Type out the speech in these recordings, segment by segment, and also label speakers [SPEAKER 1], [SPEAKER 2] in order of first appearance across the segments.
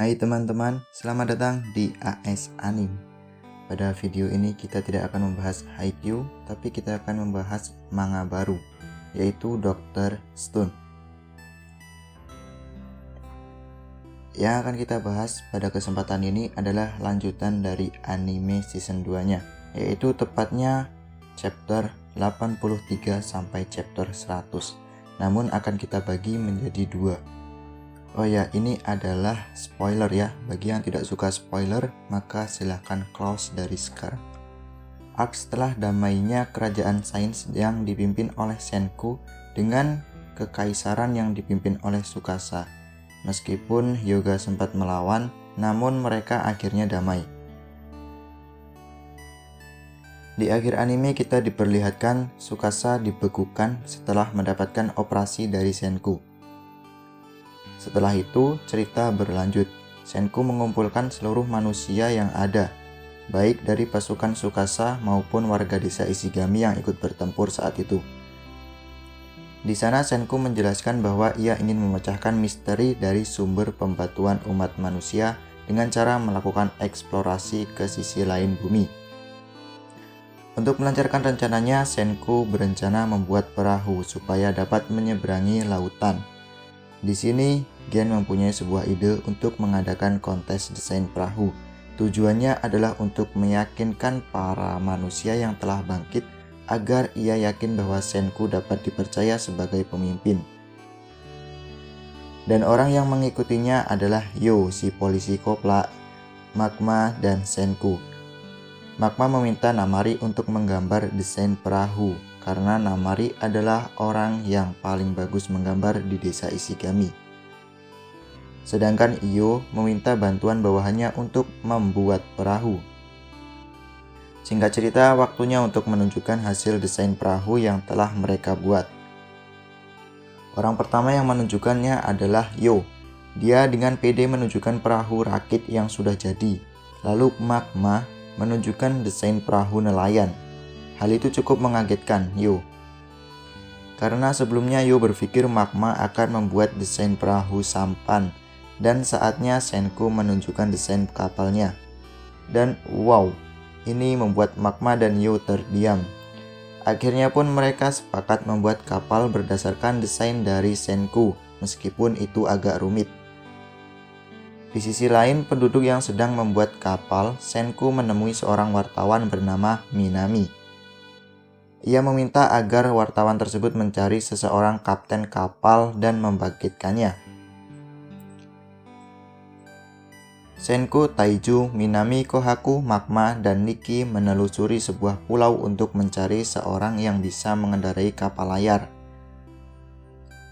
[SPEAKER 1] Hai teman-teman, selamat datang di AS Anim. Pada video ini kita tidak akan membahas Haikyuu, tapi kita akan membahas manga baru, yaitu Dr. Stone. Yang akan kita bahas pada kesempatan ini adalah lanjutan dari anime season 2-nya, yaitu tepatnya chapter 83 sampai chapter 100. Namun akan kita bagi menjadi dua. Oh ya, ini adalah spoiler ya. Bagi yang tidak suka spoiler, maka silahkan close dari sekarang. Arc setelah damainya kerajaan sains yang dipimpin oleh Senku dengan kekaisaran yang dipimpin oleh Tsukasa. Meskipun Hyuga sempat melawan, namun mereka akhirnya damai. Di akhir anime kita diperlihatkan Tsukasa dibekukan setelah mendapatkan operasi dari Senku. Setelah itu, cerita berlanjut. Senku mengumpulkan seluruh manusia yang ada, baik dari pasukan Tsukasa maupun warga desa Ishigami yang ikut bertempur saat itu. Di sana Senku menjelaskan bahwa ia ingin memecahkan misteri dari sumber pembatuan umat manusia dengan cara melakukan eksplorasi ke sisi lain bumi. Untuk melancarkan rencananya, Senku berencana membuat perahu supaya dapat menyeberangi lautan. Di sini, Gen mempunyai sebuah ide untuk mengadakan kontes desain perahu. Tujuannya adalah untuk meyakinkan para manusia yang telah bangkit agar ia yakin bahwa Senku dapat dipercaya sebagai pemimpin. Dan orang yang mengikutinya adalah Yo, si polisi kopla, Magma, dan Senku. Magma meminta Namari untuk menggambar desain perahu, karena Namari adalah orang yang paling bagus menggambar di desa Ishigami. Sedangkan Iyo meminta bantuan bawahannya untuk membuat perahu. Singkat cerita, waktunya untuk menunjukkan hasil desain perahu yang telah mereka buat. Orang pertama yang menunjukkannya adalah Yo. Dia dengan pede menunjukkan perahu rakit yang sudah jadi. Lalu Magma menunjukkan desain perahu nelayan. Hal itu cukup mengagetkan Yo, karena sebelumnya Yo berpikir Magma akan membuat desain perahu sampan, dan saatnya Senku menunjukkan desain kapalnya. Dan wow, ini membuat Magma dan Yo terdiam. Akhirnya pun mereka sepakat membuat kapal berdasarkan desain dari Senku, meskipun itu agak rumit. Di sisi lain, penduduk yang sedang membuat kapal, Senku menemui seorang wartawan bernama Minami. Ia meminta agar wartawan tersebut mencari seseorang kapten kapal dan membangkitkannya. Senku, Taiju, Minami, Kohaku, Magma, dan Nikki menelusuri sebuah pulau untuk mencari seorang yang bisa mengendarai kapal layar.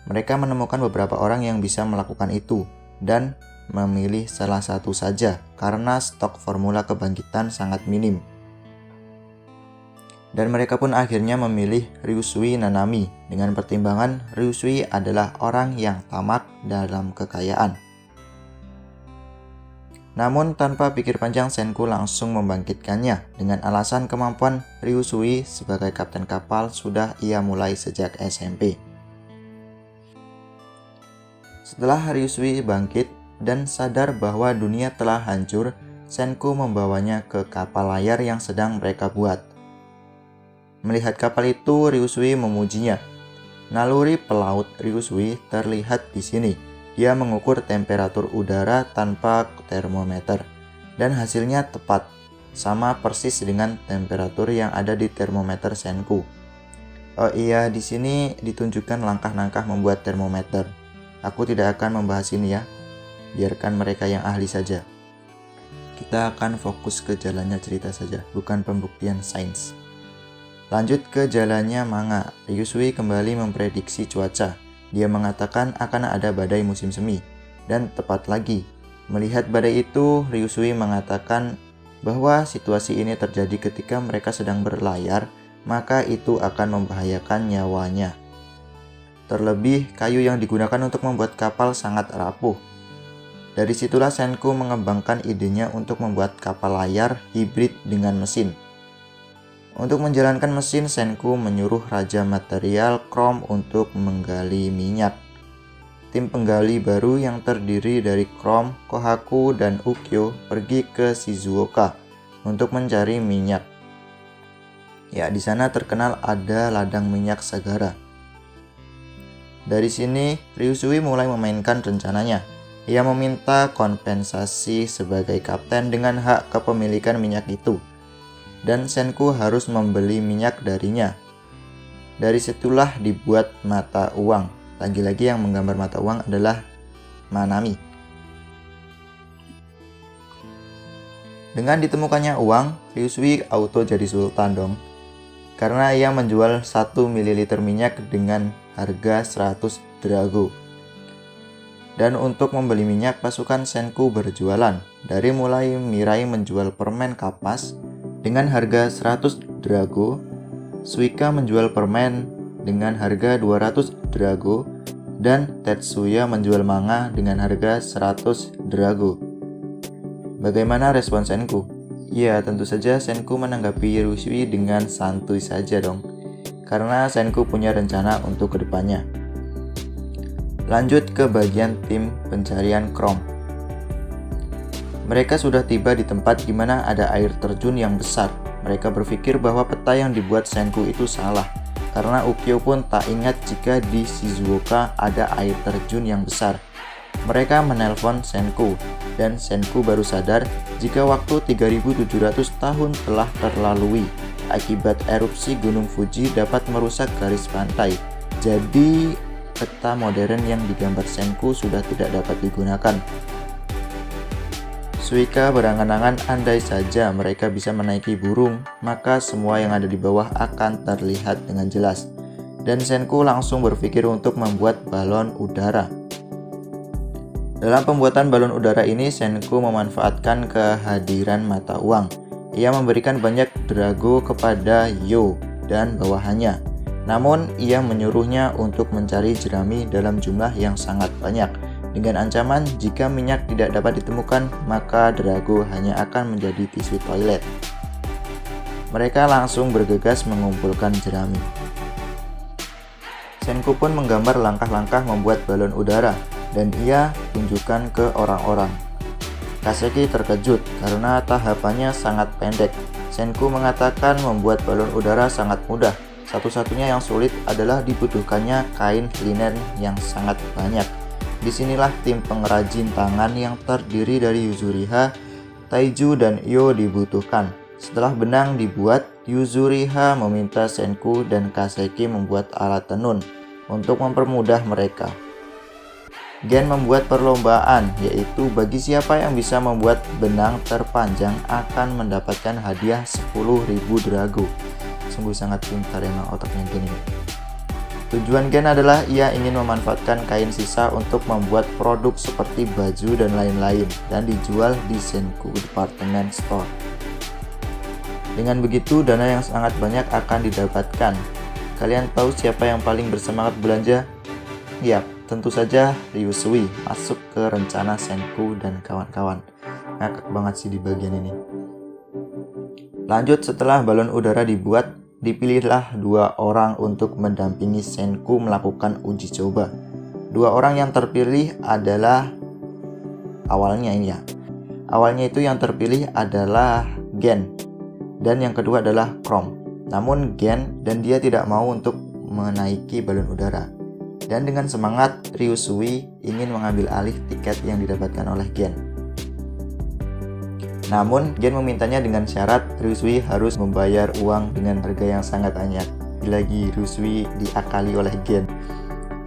[SPEAKER 1] Mereka menemukan beberapa orang yang bisa melakukan itu, dan memilih salah satu saja karena stok formula kebangkitan sangat minim. Dan mereka pun akhirnya memilih Ryusui Nanami dengan pertimbangan Ryusui adalah orang yang tamak dalam kekayaan. Namun tanpa pikir panjang, Senku langsung membangkitkannya dengan alasan kemampuan Ryusui sebagai kapten kapal sudah ia mulai sejak SMP. Setelah Ryusui bangkit dan sadar bahwa dunia telah hancur, Senku membawanya ke kapal layar yang sedang mereka buat. Melihat kapal itu, Ryusui memujinya. Naluri pelaut Ryusui terlihat di sini. Dia mengukur temperatur udara tanpa termometer, dan hasilnya tepat, sama persis dengan temperatur yang ada di termometer Senku. Oh iya, di sini ditunjukkan langkah-langkah membuat termometer. Aku tidak akan membahas ini ya. Biarkan mereka yang ahli saja. Kita akan fokus ke jalannya cerita saja, bukan pembuktian sains. Lanjut ke jalannya manga, Ryusui kembali memprediksi cuaca. Dia mengatakan akan ada badai musim semi. Dan tepat lagi, melihat badai itu, Ryusui mengatakan bahwa situasi ini terjadi ketika mereka sedang berlayar, maka itu akan membahayakan nyawanya. Terlebih, kayu yang digunakan untuk membuat kapal sangat rapuh. Dari situlah Senku mengembangkan idenya untuk membuat kapal layar hibrid dengan mesin. Untuk menjalankan mesin, Senku menyuruh Raja Material Chrome untuk menggali minyak. tim penggali baru yang terdiri dari Chrome, Kohaku, dan Ukyo pergi ke Shizuoka untuk mencari minyak. Ya, di sana terkenal ada ladang minyak Sagara. Dari sini, Ryusui mulai memainkan rencananya. Ia meminta kompensasi sebagai kapten dengan hak kepemilikan minyak itu, dan Senku harus membeli minyak darinya. Dari situlah dibuat mata uang. Lagi-lagi yang menggambar mata uang adalah Manami. Dengan ditemukannya uang, Ryusui auto jadi sultan dong. Karena ia menjual 1 ml minyak dengan harga 100 drago. Dan untuk membeli minyak, pasukan Senku berjualan. Dari mulai Mirai menjual permen kapas dengan harga 100 drago, Suika menjual permen dengan harga 200 drago, dan Tetsuya menjual manga dengan harga 100 drago. Bagaimana respon Senku? Ya, tentu saja Senku menanggapi Ryusui dengan santuy saja dong. Karena Senku punya rencana untuk kedepannya. Lanjut ke bagian tim pencarian Chrome. Mereka sudah tiba di tempat di mana ada air terjun yang besar. Mereka berpikir bahwa peta yang dibuat Senku itu salah, karena Ukyo pun tak ingat jika di Shizuoka ada air terjun yang besar. Mereka menelpon Senku, dan Senku baru sadar jika waktu 3700 tahun telah terlalui. Akibat erupsi Gunung Fuji dapat merusak garis pantai. Jadi peta modern yang digambar Senku sudah tidak dapat digunakan. Suika berangan-angan andai saja mereka bisa menaiki burung, maka semua yang ada di bawah akan terlihat dengan jelas. Dan Senku langsung berpikir untuk membuat balon udara. Dalam pembuatan balon udara ini, Senku memanfaatkan kehadiran mata uang. Ia memberikan banyak drago kepada Yo dan bawahannya. Namun, ia menyuruhnya untuk mencari jerami dalam jumlah yang sangat banyak. Dengan ancaman, jika minyak tidak dapat ditemukan, maka drago hanya akan menjadi tisu toilet. Mereka langsung bergegas mengumpulkan jerami. Senku pun menggambar langkah-langkah membuat balon udara, dan ia tunjukkan ke orang-orang. Kaseki terkejut karena tahapannya sangat pendek. Senku mengatakan membuat balon udara sangat mudah. Satu-satunya yang sulit adalah dibutuhkannya kain linen yang sangat banyak. Disinilah tim pengrajin tangan yang terdiri dari Yuzuriha, Taiju, dan Iyo dibutuhkan. Setelah benang dibuat, Yuzuriha meminta Senku dan Kaseki membuat alat tenun untuk mempermudah mereka. Gen membuat perlombaan, yaitu bagi siapa yang bisa membuat benang terpanjang akan mendapatkan hadiah 10.000 drago. Sungguh sangat pintar emang otaknya Gen ini. Tujuan Gen adalah ia ingin memanfaatkan kain sisa untuk membuat produk seperti baju dan lain-lain dan dijual di Senku Department Store. Dengan begitu, dana yang sangat banyak akan didapatkan. Kalian tahu siapa yang paling bersemangat belanja? Yap, tentu saja Ryusui masuk ke rencana Senku dan kawan-kawan. Ngakak banget sih di bagian ini. Lanjut, setelah balon udara dibuat, dipilihlah 2 orang untuk mendampingi Senku melakukan uji coba. 2 orang yang terpilih adalah awalnya itu yang terpilih adalah Gen, dan yang kedua adalah Chrome. Namun Gen dan dia tidak mau untuk menaiki balon udara. Dan dengan semangat, Ryusui ingin mengambil alih tiket yang didapatkan oleh Gen. Namun, Gen memintanya dengan syarat Ryusui harus membayar uang dengan harga yang sangat banyak. Lagi Ryusui diakali oleh Gen.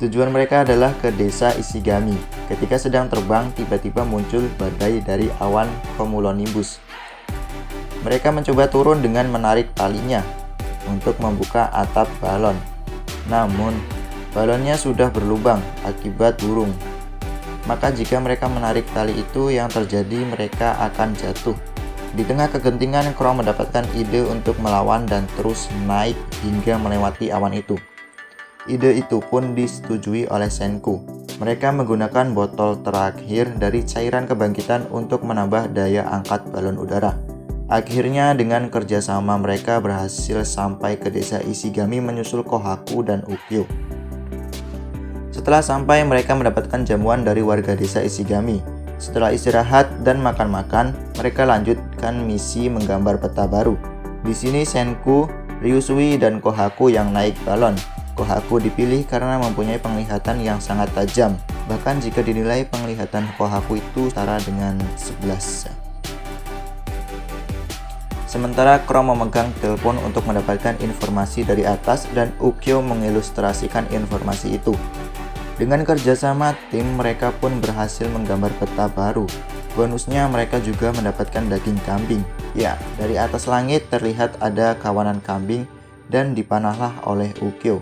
[SPEAKER 1] Tujuan mereka adalah ke desa Ishigami. Ketika sedang terbang, tiba-tiba muncul badai dari awan cumulonimbus. Mereka mencoba turun dengan menarik talinya untuk membuka atap balon. Namun, balonnya sudah berlubang akibat burung. Maka jika mereka menarik tali itu, yang terjadi mereka akan jatuh. Di tengah kegentingan, Chrome mendapatkan ide untuk melawan dan terus naik hingga melewati awan itu. Ide itu pun disetujui oleh Senku. Mereka menggunakan botol terakhir dari cairan kebangkitan untuk menambah daya angkat balon udara. Akhirnya dengan kerjasama mereka berhasil sampai ke desa Ishigami menyusul Kohaku dan Ukyo. Setelah sampai, mereka mendapatkan jamuan dari warga desa Ishigami. Setelah istirahat dan makan-makan, mereka lanjutkan misi menggambar peta baru. Di sini Senku, Ryusui, dan Kohaku yang naik balon. Kohaku dipilih karena mempunyai penglihatan yang sangat tajam. Bahkan jika dinilai penglihatan Kohaku itu setara dengan 11. Sementara Chrome memegang telepon untuk mendapatkan informasi dari atas dan Ukyo mengilustrasikan informasi itu. Dengan kerjasama tim, mereka pun berhasil menggambar peta baru. Bonusnya mereka juga mendapatkan daging kambing. Ya, dari atas langit terlihat ada kawanan kambing dan dipanahlah oleh Ukyo.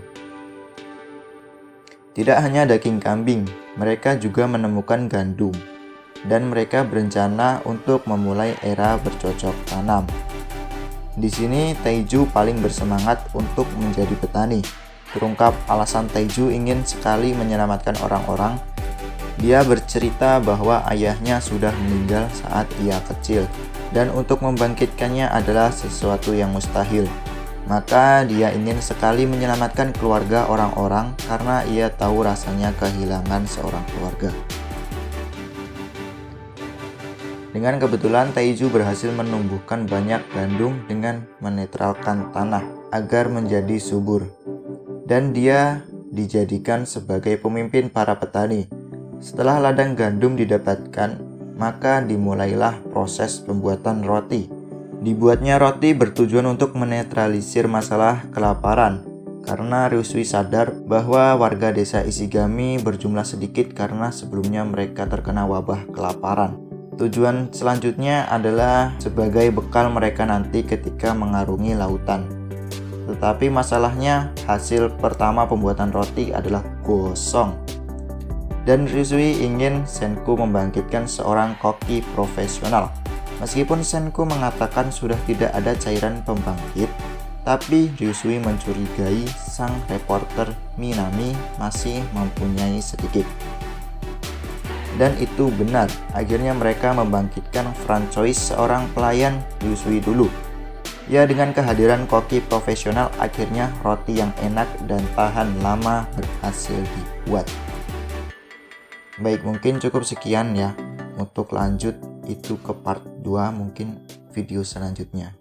[SPEAKER 1] Tidak hanya daging kambing, mereka juga menemukan gandum. Dan mereka berencana untuk memulai era bercocok tanam. Di sini Taiju paling bersemangat untuk menjadi petani. Terungkap alasan Taiju ingin sekali menyelamatkan orang-orang. Dia bercerita bahwa ayahnya sudah meninggal saat ia kecil, dan untuk membangkitkannya adalah sesuatu yang mustahil. Maka dia ingin sekali menyelamatkan keluarga orang-orang karena ia tahu rasanya kehilangan seorang keluarga. Dengan kebetulan Taiju berhasil menumbuhkan banyak gandum dengan menetralkan tanah agar menjadi subur. Dan dia dijadikan sebagai pemimpin para petani. Setelah ladang gandum didapatkan, maka dimulailah proses pembuatan roti. Dibuatnya roti bertujuan untuk menetralisir masalah kelaparan, karena Ryusui sadar bahwa warga desa Ishigami berjumlah sedikit karena sebelumnya mereka terkena wabah kelaparan. Tujuan selanjutnya adalah sebagai bekal mereka nanti ketika mengarungi lautan. Tetapi masalahnya, hasil pertama pembuatan roti adalah gosong. Dan Ryusui ingin Senku membangkitkan seorang koki profesional. Meskipun Senku mengatakan sudah tidak ada cairan pembangkit, tapi Ryusui mencurigai sang reporter Minami masih mempunyai sedikit. Dan itu benar, akhirnya mereka membangkitkan franchise seorang pelayan Ryusui dulu. Ya, dengan kehadiran koki profesional, akhirnya roti yang enak dan tahan lama berhasil dibuat. Baik, mungkin cukup sekian ya. Untuk lanjut itu ke part 2 mungkin video selanjutnya.